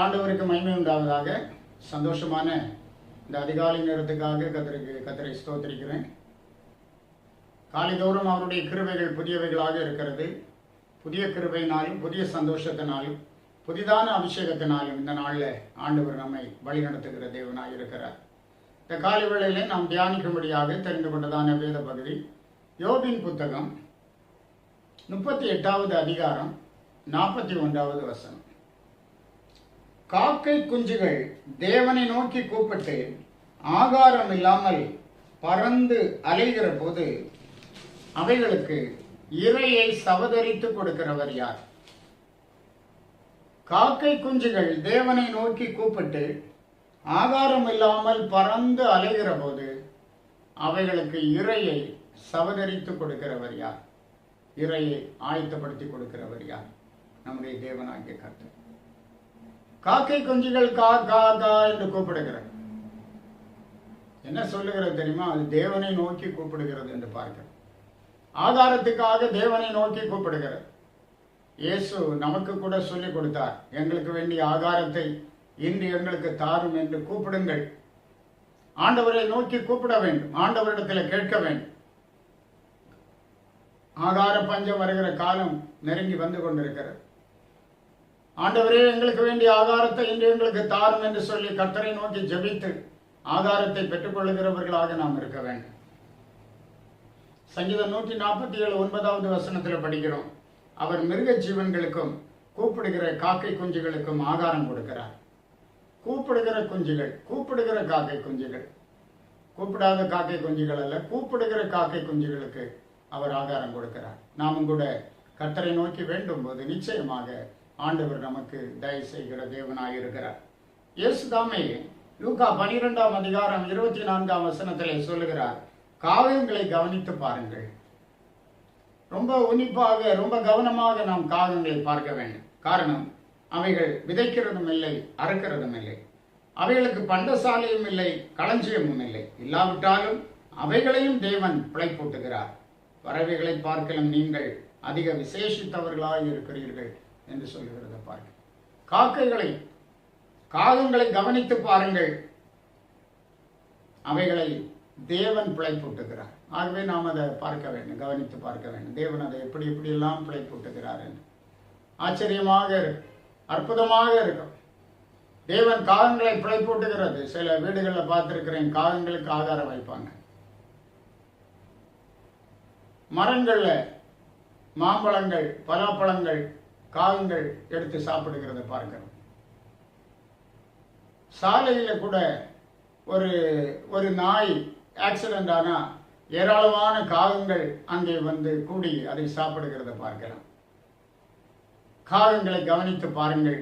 ஆண்டவருக்கு மகிமை உண்டாவதாக. சந்தோஷமான இந்த அதிகாலை நேரத்துக்காக கத்தரை ஸ்தோத்திரிக்கிறேன். காலைதோறும் அவருடைய கிருபைகள் புதியவைகளாக இருக்கிறது. புதிய கிருபையினாலும் புதிய சந்தோஷத்தினாலும் புதிதான அபிஷேகத்தினாலும் இந்த நாளில் ஆண்டவர் நம்மை வழிநடத்துகிற தேவனாக இருக்கிறார். இந்த காலை வேளையிலே நாம் தியானிக்கும்படியாக தெரிந்து கொண்டதான வேத பகுதி யோபின் புத்தகம் 38வது அதிகாரம் 41வது வசனம். காக்கை குஞ்சுகள் தேவனை நோக்கி கூப்பிட்டு ஆகாரம் இல்லாமல் பறந்து அலைகிற போது அவைகளுக்கு இரையை சவதரித்து கொடுக்கிறவர் யார்? காக்கை குஞ்சுகள் தேவனை நோக்கி கூப்பிட்டு ஆகாரம் இல்லாமல் பறந்து அலைகிற போது அவைகளுக்கு இரையை சவதரித்து கொடுக்கிறவர் யார்? இரையை ஆயத்தப்படுத்தி கொடுக்கிறவர் யார்? நம்முடைய தேவனாகிய கர்த்தர். காக்கை குஞ்சுகள் கா கா கா என்று கூப்பிடுகிறது. என்ன சொல்லுகிறது தெரியுமா? அது தேவனை நோக்கி கூப்பிடுகிறது என்று பார்க்கிறோம். ஆகாரத்துக்காக தேவனை நோக்கி கூப்பிடுகிறது. இயேசு நமக்கு கூட சொல்லிக் கொடுத்தார், எங்களுக்கு வேண்டிய ஆகாரத்தை இன்று எங்களுக்கு தாரும் என்று கூப்பிடுங்கள். ஆண்டவரை நோக்கி கூப்பிட வேண்டும், ஆண்டவரிடத்தில் கேட்க வேண்டும். ஆகார பஞ்சம் வருகிற காலம் நெருங்கி வந்து கொண்டிருக்கிறது. ஆண்டவரே எங்களுக்கு வேண்டிய ஆகாரத்தை இன்று எங்களுக்கு தாரும் என்று சொல்லி கர்த்தரை நோக்கி ஜெபித்து ஆகாரத்தை பெற்றுக்கொள்ளுகிறவர்களாக நாம் இருக்க வேண்டும். சங்கீதம் 147:9வது வசனத்தில் படிக்கிறோம், அவர் மிருக ஜீவன்களுக்கும் கூப்பிடுகிற காக்கை குஞ்சுகளுக்கும் ஆகாரம் கொடுக்கிறார். கூப்பிடுகிற குஞ்சுகள், கூப்பிடுகிற காக்கை குஞ்சுகள், கூப்பிடாத காக்கை குஞ்சுகள் அல்ல, கூப்பிடுகிற காக்கை குஞ்சுகளுக்கு அவர் ஆகாரம் கொடுக்கிறார். நாமும் கூட கர்த்தரை நோக்கி வேண்டும் போது நிச்சயமாக ஆண்டவர் நமக்கு தயவு செய்கிற தேவனாக இருக்கிறார். இயேசு தாமே லூக்கா 12ஆம் அதிகாரம் 24ஆம் வசனத்திலே சொல்லுகிறார், காகங்களை கவனித்து பாருங்கள். ரொம்ப உன்னிப்பாக ரொம்ப கவனமாக நாம் காகங்களை பார்க்க வேண்டும். காரணம், அவைகள் விதைக்கிறதும் இல்லை, அறுக்கிறதும் இல்லை. அவைகளுக்கு பண்டசாலையும் இல்லை, களஞ்சியமும் இல்லை. இல்லாவிட்டாலும் அவைகளையும் தேவன் பிழைப்பூட்டுகிறார். பறவைகளை பார்க்கலாம் நீங்கள் அதிக விசேஷித்தவர்களாக இருக்கிறீர்கள் என்று சொல்லுகிறத பாருங்கள். காகங்களை கவனித்து பாருங்கள், அவைகளை தேவன் பிழைப்பூட்டுகிறார். ஆகவே நாம் அதை பார்க்க வேண்டும், கவனித்து பார்க்க வேண்டும். தேவன் அதை எப்படி எப்படியெல்லாம் பிழைப்பூட்டுகிறார் என்று ஆச்சரியமாக இருக்கும், அற்புதமாக இருக்கும். தேவன் காகங்களை பிழைப்பூட்டுகிறது. சில வீடுகளில் பார்த்திருக்கிறேன், காகங்களுக்கு ஆகாரம் வைப்பாங்க. மரங்கள்ல மாம்பழங்கள், பலாப்பழங்கள் காகங்கள் எடுத்து சாப்பிடுகிறத பார்க்கிறோம். சாலையில கூட ஒரு நாய் ஆக்சிடென்ட் ஆனா ஏராளமான காகங்கள் அங்கே வந்து கூடி அதை சாப்பிடுகிறத பார்க்கலாம். காகங்களை கவனித்து பாருங்கள்,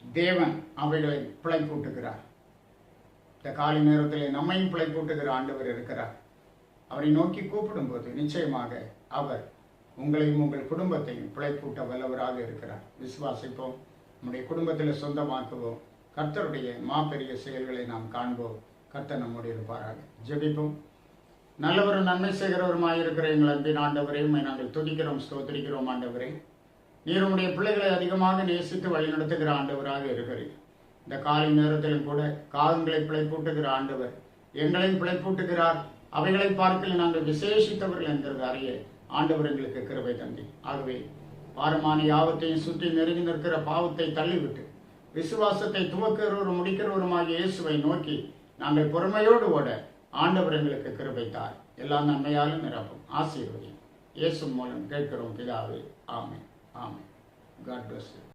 தேவன் அவைகளை பிழைப்பூட்டுகிறார். இந்த காலை நேரத்தில் நம்மையும் பிழைப்பூட்டுகிற ஆண்டவர் இருக்கிறார். அவரை நோக்கி கூப்பிடும் போது நிச்சயமாக அவர் உங்களையும் உங்கள் குடும்பத்தையும் பிழைப்பூட்ட வல்லவராக இருக்கிறார். விசுவாசிப்போம், நம்முடைய குடும்பத்தில் சொந்தமாக்குவோம். கர்த்தருடைய மாபெரிய செயல்களை நாம் காண்போம். கர்த்தர் நம்மோடு இருப்பாராக. ஜெபிப்போம். நல்லவரும் நன்மை செய்கிறவருமாயிருக்கிற எங்கள் அன்பின் ஆண்டவரே, நாங்கள் துதிக்கிறோம், ஸ்தோத்திரிக்கிறோம். ஆண்டவரே, நீர் உம்முடைய பிள்ளைகளை அதிகமாக நேசித்து வழிநடத்துகிற ஆண்டவராக இருக்கிறீர். இந்த காலை நேரத்திலும் கூட காகங்களை பிழைப்பூட்டுகிற ஆண்டவர் எங்களையும் பிழைப்பூட்டுகிறார். அவைகளை பார்க்கல நாங்கள் விசேஷித்தவர்கள் என்கிறது அறிய ஆண்டவர் எங்களுக்கு கிருபை தந்தி. ஆகவே பாரமான யாவத்தையும் சுற்றி நெருங்கி நிற்கிற பாவத்தை தள்ளிவிட்டு விசுவாசத்தை துவக்கிறவரும் முடிக்கிறவருமாகிய இயேசுவை நோக்கி நாங்கள் பொறுமையோடு ஓட ஆண்டவர் எங்களுக்கு கிருபைத்தார். எல்லா நன்மையாலும் நிரப்பும் ஆசீர்வதியும். இயேசு மூலம் கேட்கிறோம் பிதாவே. ஆமென். ஆமென். God bless you.